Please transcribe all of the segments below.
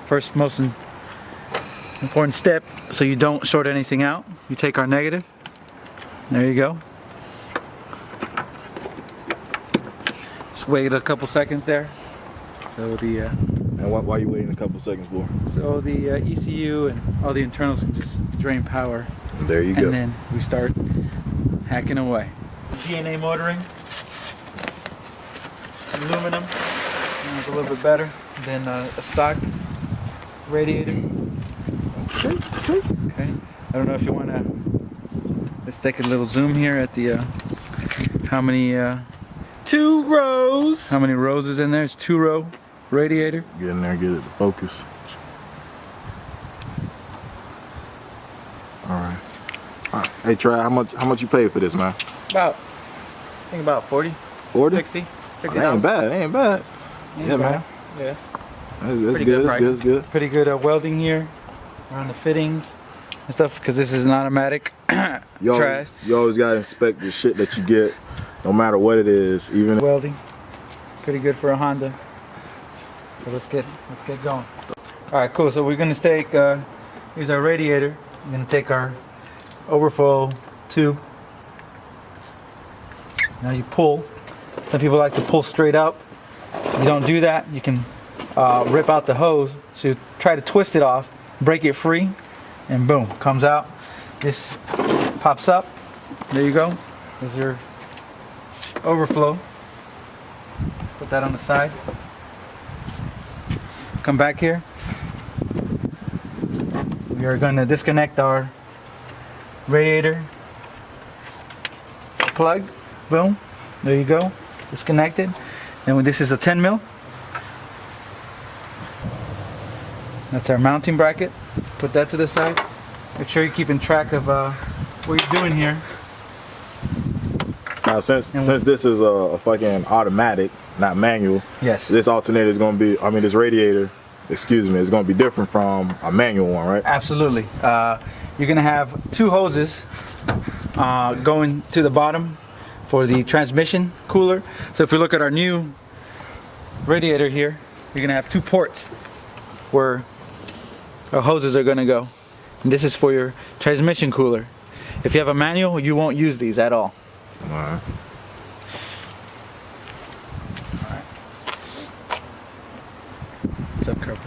first most important step, so you don't short anything out. You take our negative. There you go. Just wait a couple seconds there. So the and why are you waiting a couple seconds for? So the ECU and all the internals can just drain power. And there you go. And then we start hacking away. DNA motoring, aluminum, it's a little bit better than a stock radiator. Okay. I don't know if you want to. Let's take a little zoom here at the how many 2 rows. How many rows is in there? It's 2-row radiator. Get in there, get it to focus. All right. Hey, Trey, how much you paid for this, man? I think about 40. 40? 60. That ain't bad. Ain't bad. Yeah, man. Yeah. That's good. It's good. Pretty good welding here around the fittings and stuff, because this is an automatic. You always gotta inspect the shit that you get, no matter what it is. Even welding, pretty good for a Honda. So let's get going. All right, cool. So we're gonna take here's our radiator. We're gonna take our overflow tube. Now you pull. Some people like to pull straight up. You don't do that. You can rip out the hose. So you try to twist it off, break it free, and boom, comes out. This pops up. There you go. There's your overflow. Put that on the side. Come back here. We are going to disconnect our radiator plug. Boom. There you go. Disconnected. And this is a 10 mil. That's our mounting bracket. Put that to the side. Make sure you're keeping track of what you're doing here. Now, since this is a fucking automatic, not manual. Yes. This alternator is going to be, this radiator, excuse me, is going to be different from a manual one, right? Absolutely. You're going to have 2 hoses going to the bottom for the transmission cooler. So if we look at our new radiator here, you're going to have 2 ports where our hoses are going to go. And this is for your transmission cooler. If you have a manual, you won't use these at all. All right. What's up, Kerber?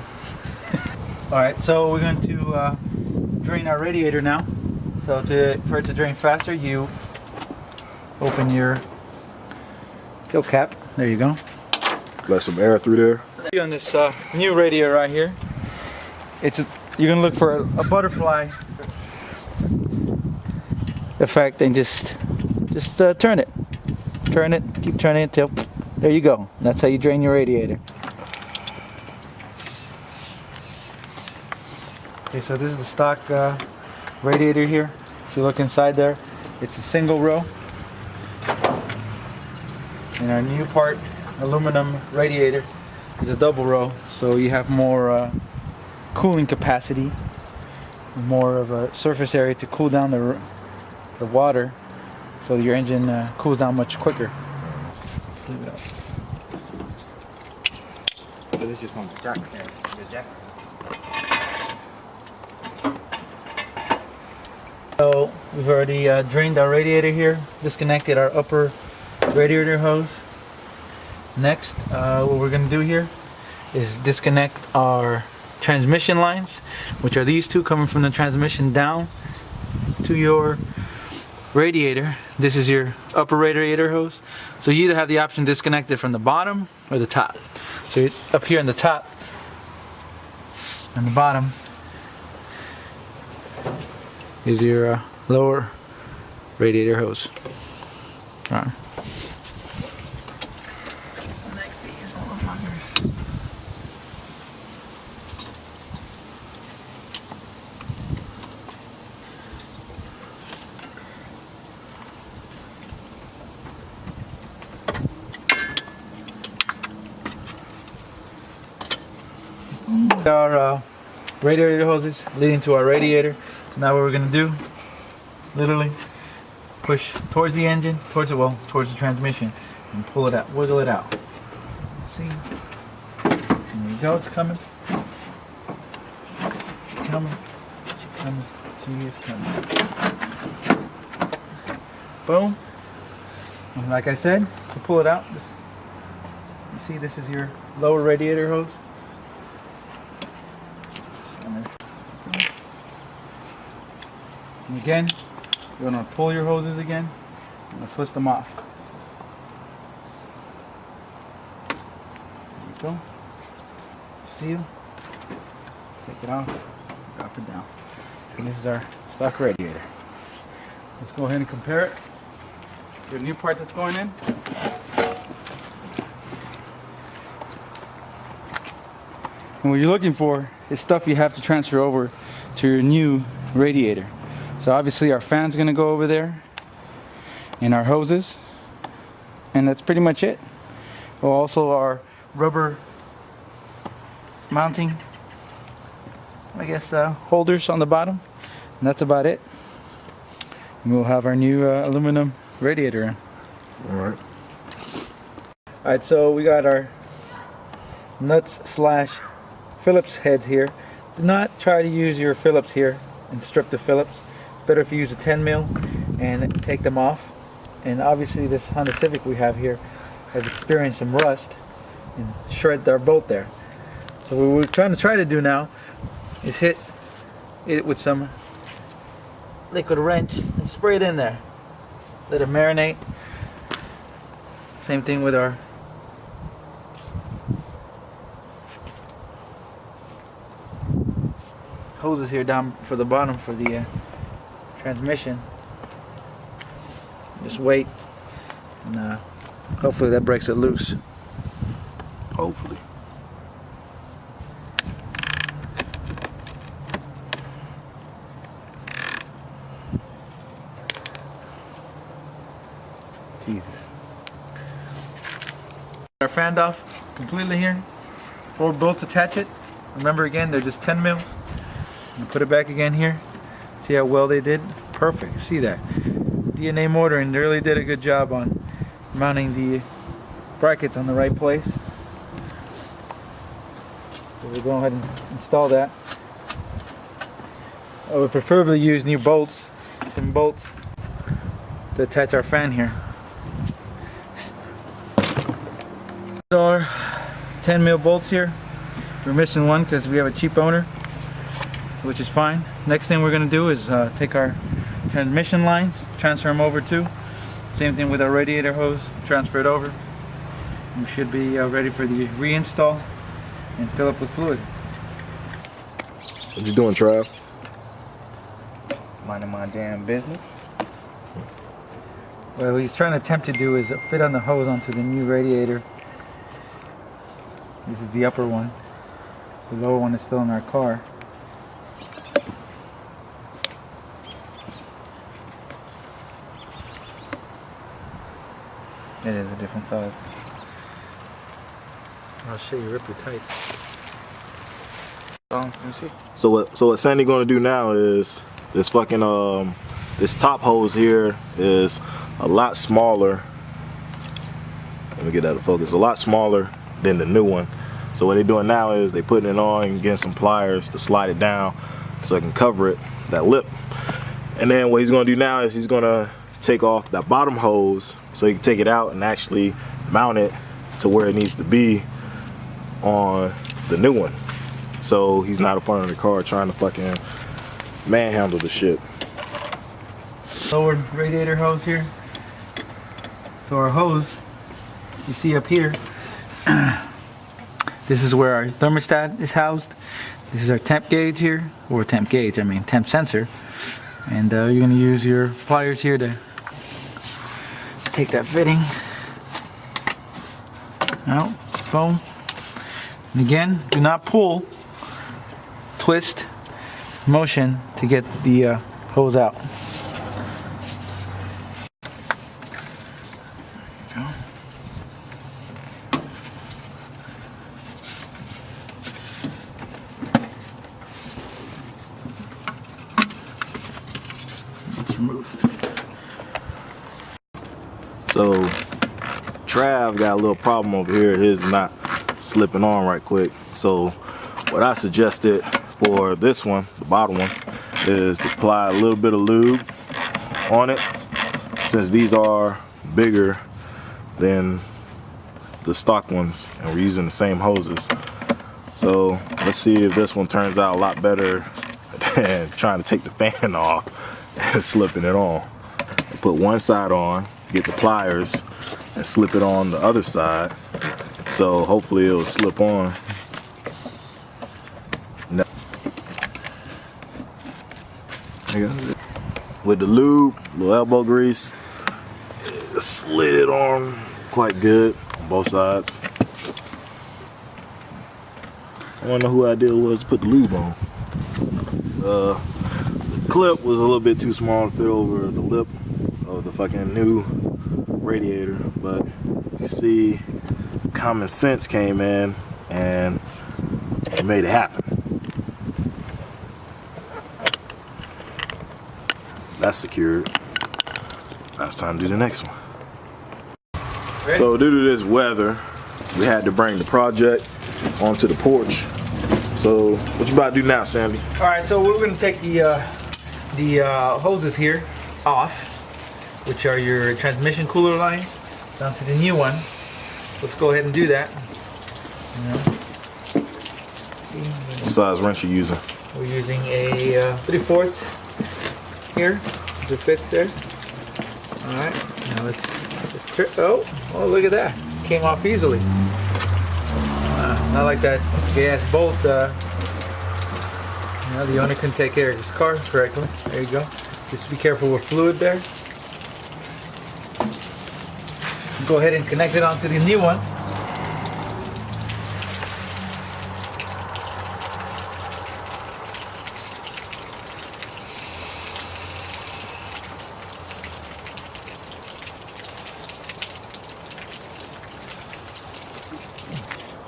All right, so we're going to drain our radiator now. So for it to drain faster, you open your fill cap. There you go. Let some air through there. On this new radiator right here, you're gonna look for a butterfly effect, and just turn it, keep turning it till there you go. That's how you drain your radiator. Okay, so this is the stock radiator here. If you look inside there, it's a single row. And our new part, aluminum radiator, is a double row, so you have more cooling capacity, more of a surface area to cool down the water, so your engine cools down much quicker. Let's leave it up. So this is just on the jack there. The jack. So we've already drained our radiator here, disconnected our upper radiator hose. Next, what we're going to do here is disconnect our transmission lines, which are these 2 coming from the transmission down to your radiator. This is your upper radiator hose. So you either have the option to disconnect it from the bottom or the top. So up here on the top and the bottom is your lower radiator hose. All right. Our radiator hoses leading to our radiator. So now what we're going to do, literally push towards the engine, towards the transmission, and pull it out, wiggle it out. See? There you go, it's coming. coming. She coming. She is coming. Boom. And like I said, to pull it out, this, you see this is your lower radiator hose. And again, you're going to pull your hoses again and twist them off. There you go. Seal. Take it off. Drop it down. And this is our stock radiator. Let's go ahead and compare it. Your new part that's going in. And what you're looking for is stuff you have to transfer over to your new radiator. So obviously our fan's gonna go over there and our hoses, and that's pretty much it. Well, also our rubber mounting, I guess, holders on the bottom, and that's about it. And we'll have our new aluminum radiator in. Alright. Alright, so we got our nuts slash Phillips heads here. Do not try to use your Phillips here and strip the Phillips. Better if you use a 10 mil and take them off. And obviously this Honda Civic we have here has experienced some rust and shred our bolt there. So what we're trying to do now is hit it with some liquid wrench and spray it in there. Let it marinate. Same thing with our hoses here down for the bottom for the transmission. Just wait, and hopefully that breaks it loose. Hopefully. Jesus. Our fan off completely here. 4 bolts attach it. Remember again, they're just 10 mils. And put it back again here. See how well they did? Perfect. See that? DNA motoring, they really did a good job on mounting the brackets on the right place. So we'll go ahead and install that. I would preferably use new bolts and bolts to attach our fan here. Our 10 mil bolts here. We're missing one because we have a cheap owner, which is fine. Next thing we're going to do is take our transmission lines, transfer them over too. Same thing with our radiator hose, transfer it over. We should be ready for the reinstall and fill up with fluid. What you doing, Trav? Minding my damn business. What he's trying to attempt to do is fit on the hose onto the new radiator. This is the upper one. The lower one is still in our car. It is a different size. I'll show you, rip your tights. Let me see. So what Sandy gonna do now is this fucking this top hose here is a lot smaller. Let me get that to focus. A lot smaller than the new one. So what they're doing now is they putting it on and getting some pliers to slide it down so it can cover it, that lip. And then what he's gonna do now is he's gonna take off that bottom hose so he can take it out and actually mount it to where it needs to be on the new one. So he's not up under the car trying to fucking manhandle the shit. Lower radiator hose here. So our hose, you see up here, this is where our thermostat is housed. This is our temp gauge here, or temp gauge, I mean temp sensor. And you're gonna use your pliers here to take that fitting out, boom. And again, do not pull, twist, motion to get the hose out. So Trav got a little problem over here. His not slipping on right quick. So what I suggested for this one, the bottom one, is to apply a little bit of lube on it, since these are bigger than the stock ones and we're using the same hoses. So let's see if this one turns out a lot better than trying to take the fan off and slipping it on. Put one side on, get the pliers, and slip it on the other side. So hopefully it'll slip on. With the lube, little elbow grease, it slid it on quite good on both sides. I don't know who idea it was to put the lube on. The clip was a little bit too small to fit over the lip of the fucking new radiator, but you see, common sense came in and it made it happen. That's secured. Now it's time to do the next one. Ready? So due to this weather, we had to bring the project onto the porch. So what you about to do now, Sandy? All right, so we're going to take the hoses here off, which are your transmission cooler lines, down to the new one. Let's go ahead and do that. See, What size wrench you using? we're using a 3/4 here. It fits there. All right, now let's turn. Oh, look at that! Came off easily. Not like that gas bolt. The owner can take care of his car correctly. There you go. Just be careful with fluid there. Go ahead and connect it onto the new one.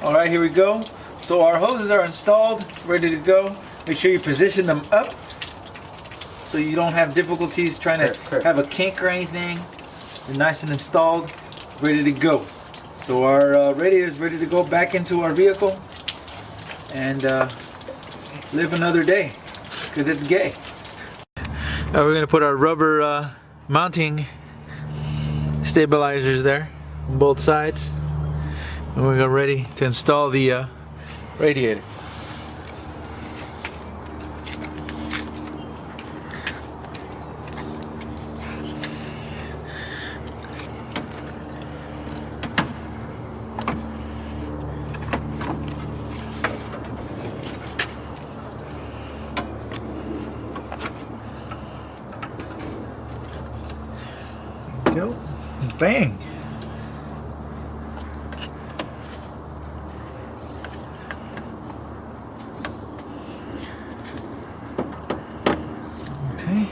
All right, here we go. So our hoses are installed, ready to go. Make sure you position them up so you don't have difficulties trying to have a kink or anything. They're nice and installed, ready to go. So our radiator is ready to go back into our vehicle and live another day, because it's gay. Now we're going to put our rubber mounting stabilizers there on both sides. And we're ready to install the radiator. There you go. Bang. Okay.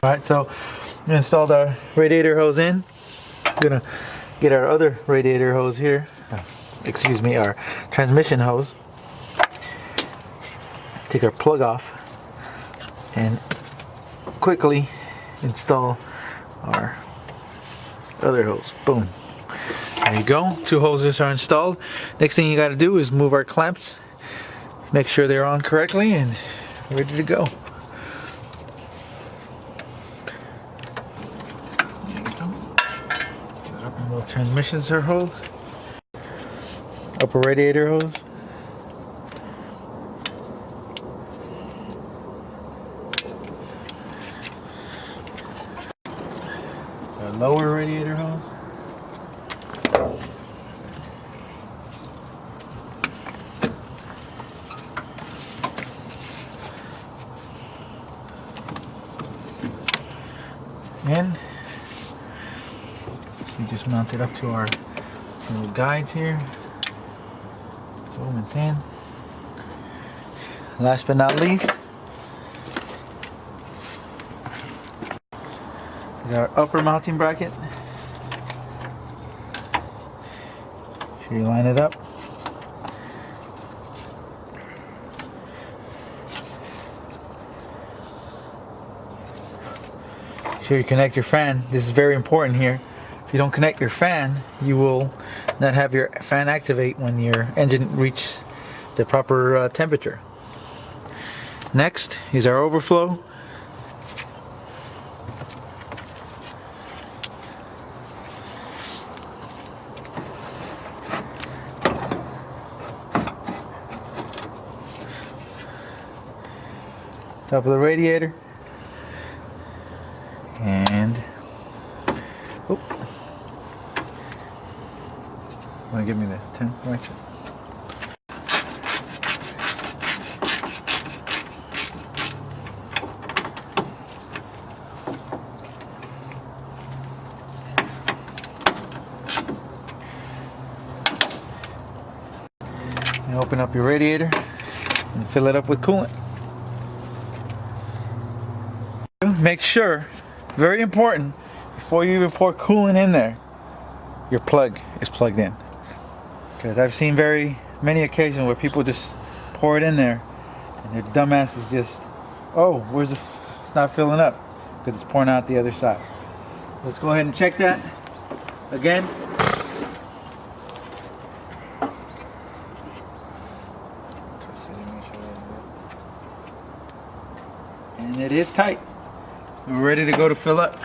All right, so we installed our radiator hose in. I'm gonna get our other radiator hose here. Excuse me, our transmission hose. Take our plug off and quickly install our other hose. Boom. There you go. Two hoses are installed. Next thing you got to do is move our clamps. Make sure they're on correctly and ready to go. There you go. Both transmissions are hold. Upper radiator hose. Our lower radiator hose. And we just mount it up to our little guides here. Boom and 10. Last but not least is our upper mounting bracket. Make sure you line it up. sure you connect your fan. This is very important here. If you don't connect your fan, you will not have your fan activate when your engine reaches the proper temperature. Next is our overflow. Top of the radiator. And oh, want to give me the 10 correction? And open up your radiator and fill it up with coolant. Make sure, very important, before you even pour coolant in there, your plug is plugged in. Because I've seen many occasions where people just pour it in there and their dumbass is just, oh, it's not filling up because it's pouring out the other side. Let's go ahead and check that again. And it is tight. We're ready to go to fill up.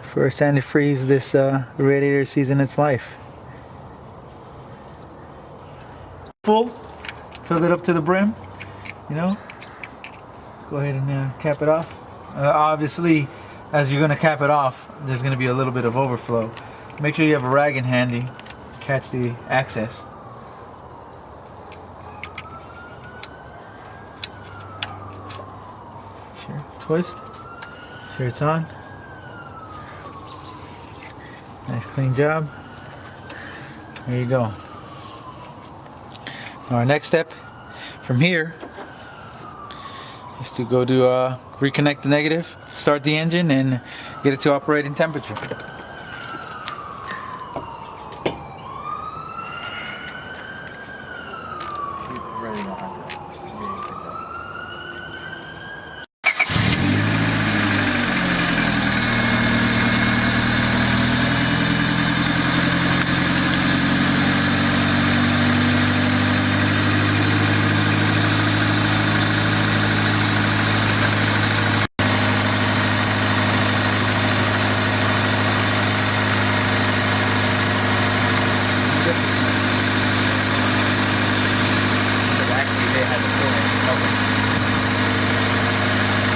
First antifreeze this radiator sees in its life. Full, fill it up to the brim, you know. Let's go ahead and cap it off. Obviously, as you're going to cap it off, there's going to be a little bit of overflow. Make sure you have a rag in handy, catch the access. Sure, twist. Sure it's on. Nice clean job. There you go. Our next step from here is to go to reconnect the negative, start the engine, and get it to operating temperature.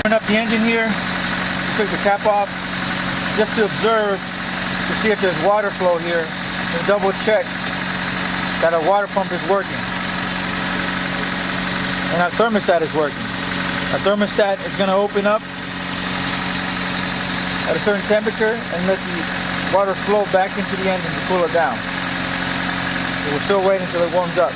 Turn up the engine here, take the cap off, just to observe, to see if there's water flow here, and double check that our water pump is working. And our thermostat is working. Our thermostat is going to open up at a certain temperature and let the water flow back into the engine to cool it down. So we're still waiting until it warms up.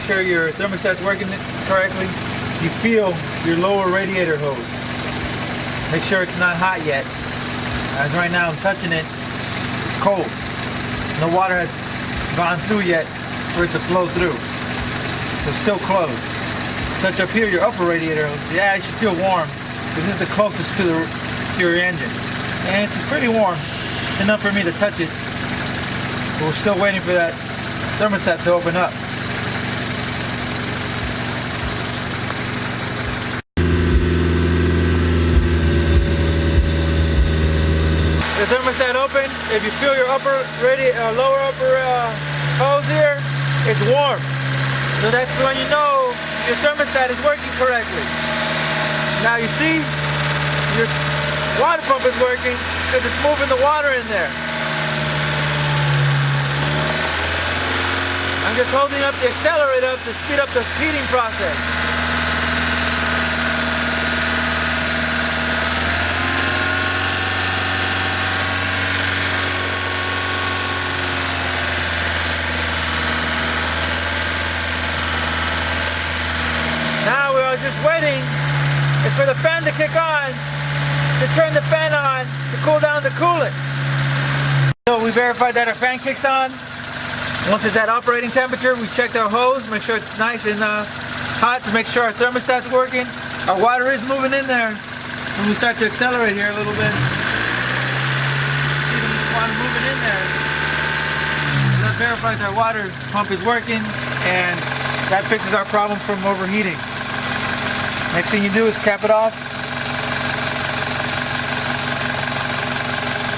Make sure your thermostat's working correctly. You feel your lower radiator hose. Make sure it's not hot yet. As right now I'm touching it, it's cold. No water has gone through yet for it to flow through. So it's still closed. Touch up here your upper radiator hose. Yeah, it should feel warm because this is the closest to your engine. And it's pretty warm. It's enough for me to touch it. But we're still waiting for that thermostat to open up. The thermostat open. If you feel your lower upper hose here, it's warm. So that's when you know your thermostat is working correctly. Now you see your water pump is working because it's moving the water in there. I'm just holding up the accelerator up to speed up the heating process. is for the fan to kick on, to turn the fan on, to cool down the coolant. So we verified that our fan kicks on. Once it's at operating temperature, we checked our hose, make sure it's nice and hot to make sure our thermostat's working. Our water is moving in there. When we start to accelerate here a little bit, see the water moving in there. That verifies our water pump is working, and that fixes our problem from overheating. Next thing you do is cap it off.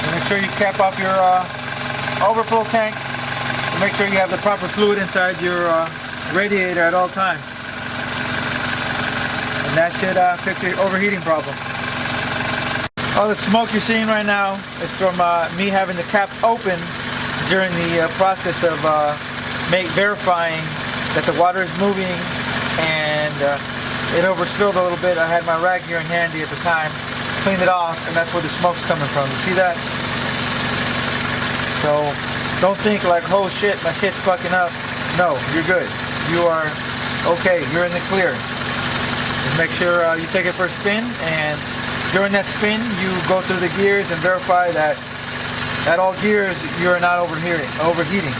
And make sure you cap off your overflow tank. And make sure you have the proper fluid inside your radiator at all times. And that should fix your overheating problem. All the smoke you're seeing right now is from me having the cap open during the process of verifying that the water is moving, and it overspilled a little bit. I had my rag here handy at the time, cleaned it off, and that's where the smoke's coming from. You see that? So don't think like, oh shit, my shit's fucking up. No, you're good. You are okay. You're in the clear. Just make sure you take it for a spin, and during that spin, you go through the gears and verify that at all gears you're not overheating.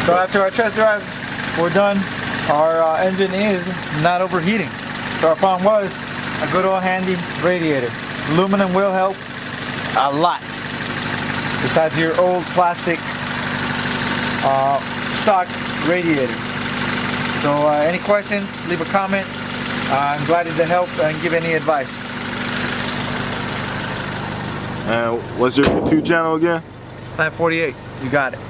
So after our test drive, we're done. Our engine is not overheating. So our problem was a good old handy radiator. Aluminum will help a lot. Besides your old plastic stock radiator. So any questions, leave a comment. I'm glad to help and give any advice. And what's your YouTube channel again? Plant 48, you got it.